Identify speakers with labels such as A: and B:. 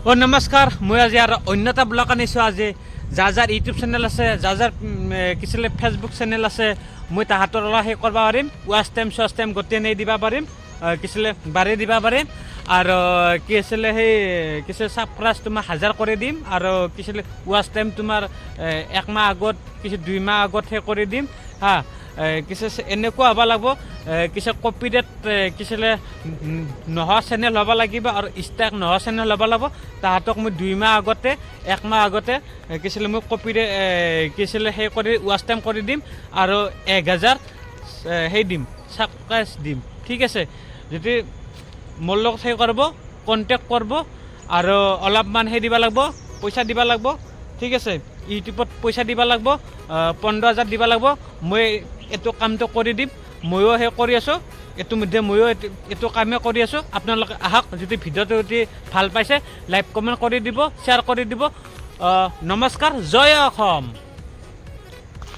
A: নমস্কাৰ মই আজি আৰু অন্য এটা ব্লগ আনিছোঁ আজি যাৰ ইউটিউব চেনেল আছে যাৰ কিছিলে ফেচবুক চেনেল আছে মই তাহাঁতৰ অলপ সেই কৰিব পাৰিম ৱাচ টাইম চোৱাচ টাইম গোটেই নেই দিব পাৰিম কিছিলে বাঢ়ি দিব পাৰিম আৰু কি আছিলে সেই কিছু ছাবস্ক্ৰাইব তোমাৰ 1000 কৰি দিম আৰু কিছিলে ৱাচ টাইম তোমাৰ 1 মাহ আগত কিছু 2 মাহ আগত সেই কৰি দিম হা কিছু এনেকুৱা হ'ব লাগিব কিছু কপিৰাইট কিছিলে নোহোৱা চেনেল হ'ব লাগিব আৰু ষ্ট্ৰাইক নোহোৱা চেনেল হ'ব লাগিব তাহাঁতক মই 2 মাহ আগতে 1 মাহ আগতে কিছিলে মই কপিৰাইট কিছিলে সেই কৰি ৱাচ টাইম কৰি দিম আৰু 1000 সেই দিম ছাবস্ক্ৰাইব দিম ঠিক আছে যদি মোৰ লগত সেই কৰিব কণ্টেক্ট কৰিব আৰু অলপমান সেই দিব লাগিব পইচা দিব লাগিব ঠিক আছে ইউটিউবত পইচা দিব লাগিব 15000 দিব লাগিব মই এইটো কামটো কৰি দিম ময়ো সেই কৰি আছোঁ ইতিমধ্যে ময়ো এইটো কামে কৰি আছোঁ আপোনালোকে আহক যদি ভিডিঅ'টো যদি ভাল পাইছে লাইক কমেণ্ট কৰি দিব শ্বেয়াৰ কৰি দিব নমস্কাৰ জয় অসম।